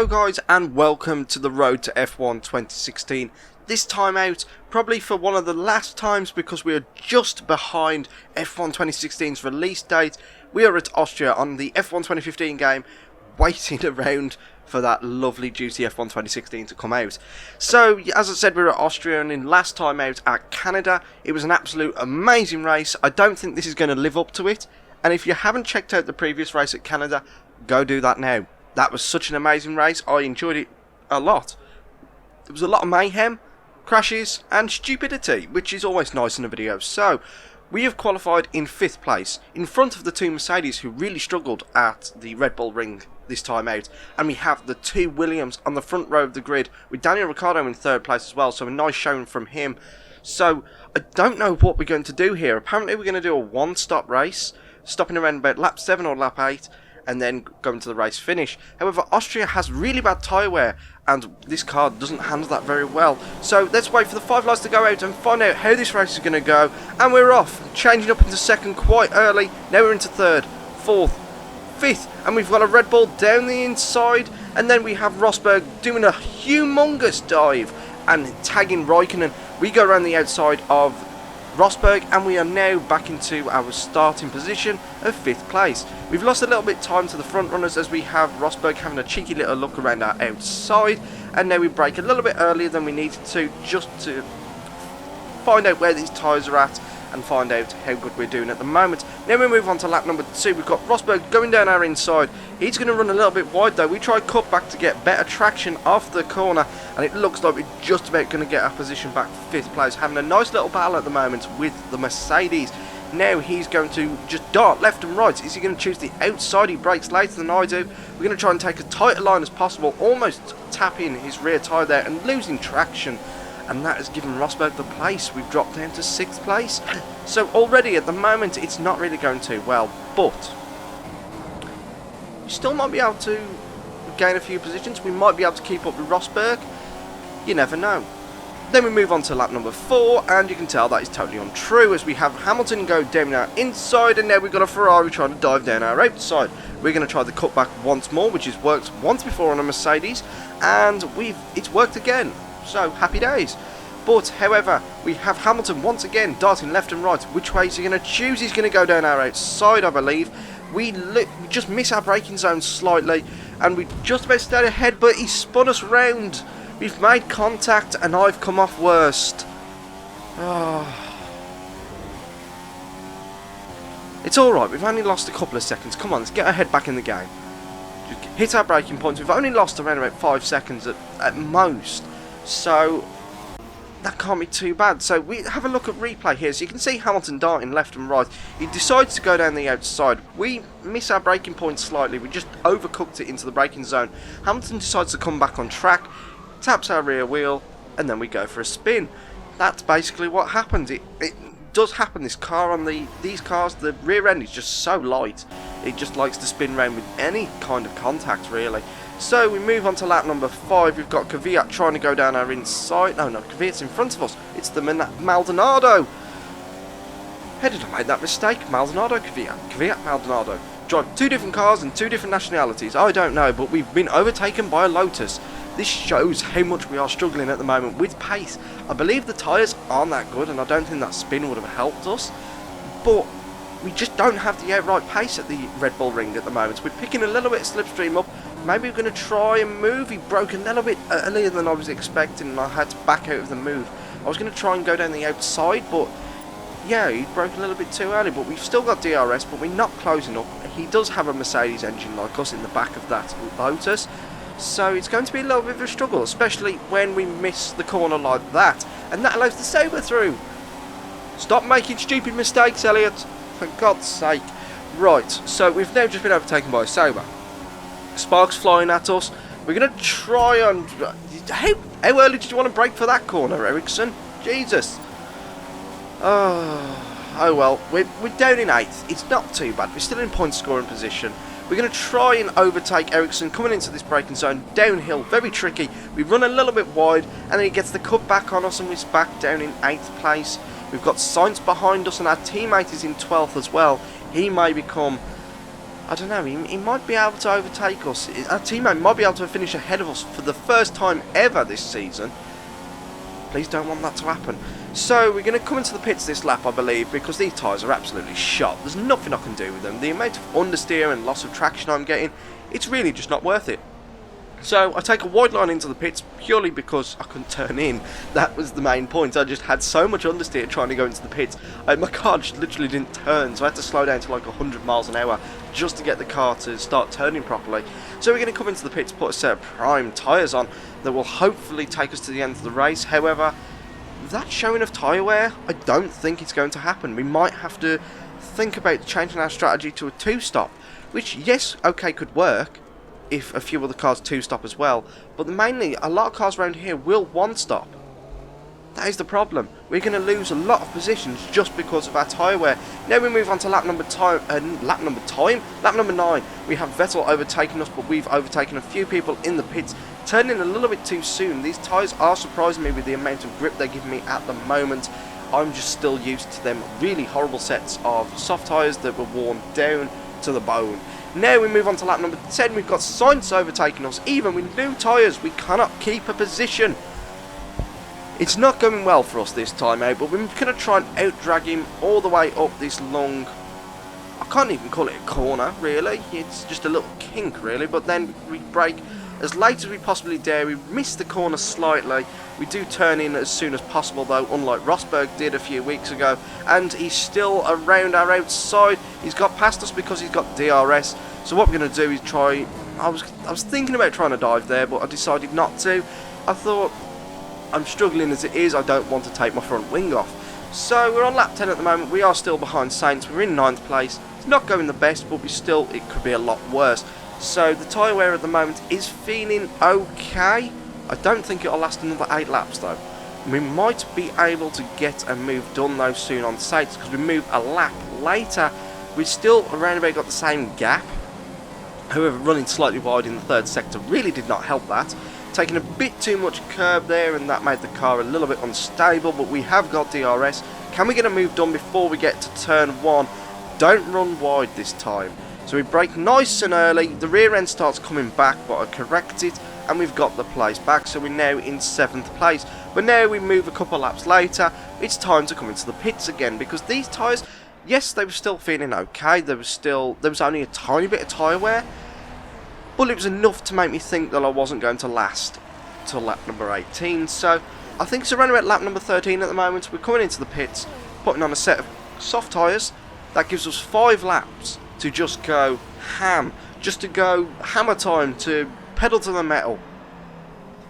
Hello guys and welcome to the road to F1 2016. This time out, probably for one of the last times because we are just behind F1 2016's release date. We are at Austria on the F1 2015 game, waiting around for that lovely juicy F1 2016 to come out. So, as I said, we were at Austria, and in last time out at Canada, it was an absolute amazing race. I don't think this is going to live up to it, and if you haven't checked out the previous race at Canada, go do that now. That was such an amazing race. I enjoyed it a lot. There was a lot of mayhem, crashes and stupidity, which is always nice in a video. So, we have qualified in 5th place, in front of the two Mercedes who really struggled at the Red Bull Ring this time out. And we have the two Williams on the front row of the grid, with Daniel Ricciardo in 3rd place as well, so a nice showing from him. So, I don't know what we're going to do here. Apparently we're going to do a one-stop race, stopping around about lap 7 or lap 8, and then going to the race finish. However, Austria has really bad tyre wear, and this car doesn't handle that very well. So let's wait for the 5 lights to go out and find out how this race is going to go. And we're off, changing up into 2nd quite early. Now we're into 3rd, 4th, 5th, and we've got a Red Bull down the inside, and then we have Rosberg doing a humongous dive and tagging Raikkonen. We go around the outside of Rosberg, and we are now back into our starting position of 5th place. We've lost a little bit of time to the front runners as we have Rosberg having a cheeky little look around our outside, and now we brake a little bit earlier than we needed to, just to find out where these tyres are at and find out how good we're doing at the moment. Now we move on to lap number 2. We've got Rosberg going down our inside. He's going to run a little bit wide though. We try cut back to get better traction off the corner, and it looks like we're just about going to get our position back to 5th place, having a nice little battle at the moment with the Mercedes. Now he's going to just dart left and right. Is he going to choose the outside? He brakes later than I do. We're going to try and take a tighter line as possible, almost tapping his rear tyre there and losing traction. And that has given Rosberg the place. We've dropped down to 6th place. So already at the moment it's not really going too well, but we still might be able to gain a few positions. We might be able to keep up with Rosberg. You never know. Then we move on to lap number 4, and you can tell that is totally untrue as we have Hamilton go down our inside, and now we've got a Ferrari trying to dive down our outside. We're going to try the cutback once more, which has worked once before on a Mercedes, and it's worked again. So, happy days. But, however, we have Hamilton once again darting left and right. Which way is he going to choose? He's going to go down our outside, I believe. We just miss our braking zone slightly, and we just about stayed ahead, but he spun us round. We've made contact, and I've come off worst. Oh. It's alright, we've only lost a couple of seconds. Come on, let's get our head back in the game. Just hit our braking points. We've only lost around about 5 seconds at most. So, that can't be too bad. So, we have a look at replay here. So, you can see Hamilton darting left and right. He decides to go down the outside. We miss our braking points slightly. We just overcooked it into the braking zone. Hamilton decides to come back on track, taps our rear wheel, and then we go for a spin. That's basically what happens. It does happen. This car on these cars, the rear end is just so light. It just likes to spin around with any kind of contact, really. So we move on to lap number 5. We've got Kvyat trying to go down our inside. No, Kvyat's in front of us. It's the Maldonado. How did I make that mistake? Maldonado, Kvyat, Maldonado. Drive 2 different cars and 2 different nationalities. I don't know, but we've been overtaken by a Lotus. This shows how much we are struggling at the moment with pace. I believe the tyres aren't that good, and I don't think that spin would have helped us. But we just don't have the outright pace at the Red Bull Ring at the moment. We're picking a little bit of slipstream up. Maybe we're going to try and move. He broke a little bit earlier than I was expecting, and I had to back out of the move. I was going to try and go down the outside, but yeah, he broke a little bit too early. But we've still got DRS, but we're not closing up. He does have a Mercedes engine like us in the back of that Lotus. So it's going to be a little bit of a struggle, especially when we miss the corner like that. And that allows the Sauber through. Stop making stupid mistakes, Elliott. For God's sake. Right, so we've now just been overtaken by a Sauber. Sparks flying at us. We're going to try and... How early did you want to brake for that corner, Ericsson? Jesus. Oh well, we're down in 8th. It's not too bad. We're still in point scoring position. We're going to try and overtake Ericsson coming into this braking zone. Downhill, very tricky. We run a little bit wide, and then he gets the cut back on us, and we're back down in 8th place. We've got Sainz behind us, and our teammate is in 12th as well. He may become I don't know, he might be able to overtake us. Our teammate might be able to finish ahead of us for the first time ever this season. Please don't want that to happen. So we're going to come into the pits this lap, I believe, because these tyres are absolutely shot. There's nothing I can do with them. The amount of understeer and loss of traction I'm getting, it's really just not worth it. So I take a wide line into the pits purely because I couldn't turn in. That was the main point. I just had so much understeer trying to go into the pits. My car just literally didn't turn, so I had to slow down to like 100 miles an hour just to get the car to start turning properly. So we're going to come into the pits, put a set of prime tyres on that will hopefully take us to the end of the race. However, that showing of tyre wear, I don't think it's going to happen. We might have to think about changing our strategy to a two-stop, which, yes, okay, could work if a few other cars two-stop as well, but mainly a lot of cars around here will one-stop. That is the problem. We're going to lose a lot of positions just because of our tyre wear. Now we move on to lap number 9. We have Vettel overtaking us, but we've overtaken a few people in the pits, turning a little bit too soon. These tyres are surprising me with the amount of grip they're giving me at the moment. I'm just still used to them really horrible sets of soft tyres that were worn down to the bone. Now we move on to lap number 10. We've got Sainz overtaking us. Even with new tyres, we cannot keep a position. It's not going well for us this time out, but we're going to try and out-drag him all the way up this long... I can't even call it a corner, really. It's just a little kink, really. But then we brake as late as we possibly dare. We missed the corner slightly. We do turn in as soon as possible, though, unlike Rosberg did a few weeks ago. And he's still around our outside. He's got past us because he's got DRS. So what we're going to do is try... I was thinking about trying to dive there, but I decided not to. I thought, I'm struggling as it is. I don't want to take my front wing off. So we're on lap 10 at the moment. We are still behind Sainz. We're in 9th place. It's not going the best, but it could be a lot worse. So the tyre wear at the moment is feeling okay. I don't think it'll last another 8 laps though. We might be able to get a move done though soon on Sainz, because we move a lap later. We've still around about got the same gap. However, running slightly wide in the 3rd sector really did not help that. Taking a bit too much curb there, and that made the car a little bit unstable, but we have got DRS. Can we get a move done before we get to turn 1? Don't run wide this time. So we brake nice and early. The rear end starts coming back, but I correct it, and we've got the place back. So we're now in 7th place. But now we move a couple laps later. It's time to come into the pits again, because these tyres, yes, they were still feeling okay. There was only a tiny bit of tyre wear, but it was enough to make me think that I wasn't going to last till lap number 18. So I think it's around about lap number 13 at the moment. We're coming into the pits, putting on a set of soft tyres. That gives us 5 laps to just go ham, just to go hammer time, to pedal to the metal,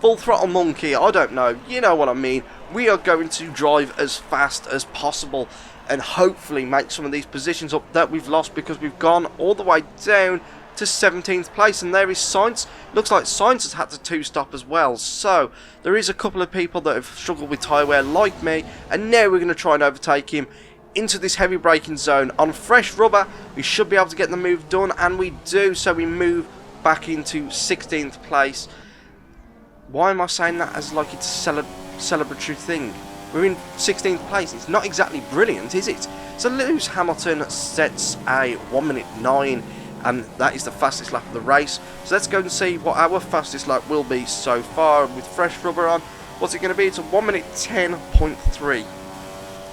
full throttle monkey, I don't know, you know what I mean. We are going to drive as fast as possible and hopefully make some of these positions up that we've lost, because we've gone all the way down to 17th place, and there is Sainz. Looks like Sainz has had to two-stop as well, so there is a couple of people that have struggled with tyre wear like me, and now we're going to try and overtake him into this heavy braking zone. On fresh rubber, we should be able to get the move done, and we do, so we move back into 16th place. Why am I saying that as like it's a celebratory thing? We're in 16th place. It's not exactly brilliant, is it? So Lewis Hamilton sets a 1 minute 9, and that is the fastest lap of the race. So let's go and see what our fastest lap will be so far with fresh rubber on. What's it going to be? It's a 1 minute 10.3.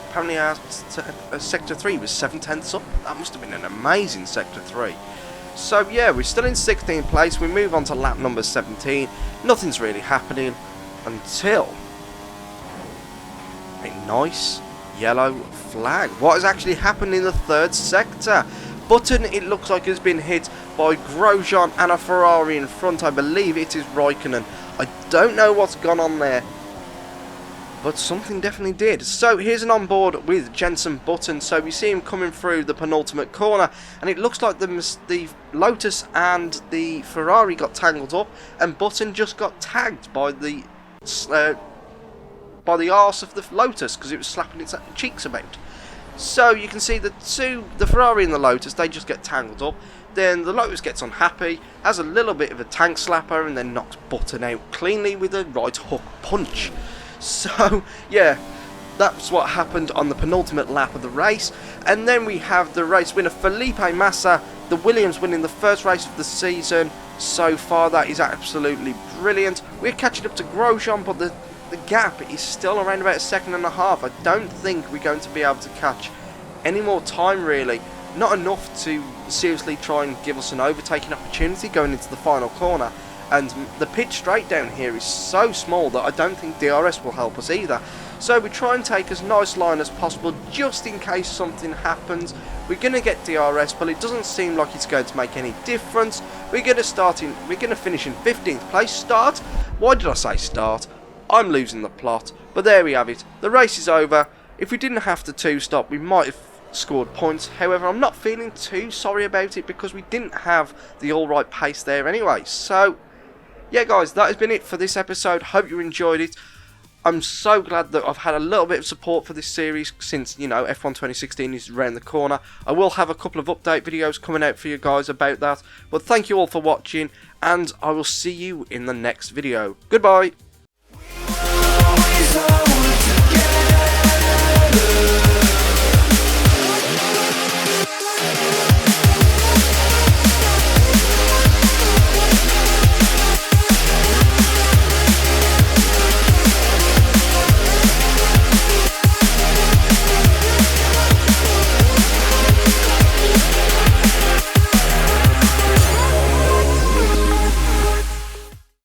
Apparently our sector 3 was 7/10 up. That must have been an amazing sector 3. So yeah, we're still in 16th place. We move on to lap number 17. Nothing's really happening until a nice yellow flag. What has actually happened in the 3rd sector? Button, it looks like, has been hit by Grosjean and a Ferrari in front. I believe it is Raikkonen. I don't know what's gone on there, but something definitely did. So here's an onboard with Jenson Button. So we see him coming through the penultimate corner, and it looks like the Lotus and the Ferrari got tangled up, and Button just got tagged by the arse of the Lotus because it was slapping its cheeks about. So you can see the Ferrari and the Lotus, they just get tangled up. Then the Lotus gets unhappy, has a little bit of a tank slapper, and then knocks Button out cleanly with a right hook punch. So yeah, that's what happened on the penultimate lap of the race. And then we have the race winner Felipe Massa The Williams winning the first race of the season so far. That is absolutely brilliant. We're catching up to Grosjean, but the gap is still around about a second and a half. I don't think we're going to be able to catch any more time, really. Not enough to seriously try and give us an overtaking opportunity going into the final corner. And the pit straight down here is so small that I don't think DRS will help us either. So we try and take as nice line as possible just in case something happens. We're going to get DRS, but it doesn't seem like it's going to make any difference. We're going to finish in 15th place. Start? Why did I say start? I'm losing the plot. But there we have it. The race is over. If we didn't have to two-stop, we might have scored points. However, I'm not feeling too sorry about it because we didn't have the alright pace there anyway. So yeah guys, that has been it for this episode. Hope you enjoyed it. I'm so glad that I've had a little bit of support for this series since, you know, F1 2016 is around the corner. I will have a couple of update videos coming out for you guys about that. But thank you all for watching, and I will see you in the next video. Goodbye.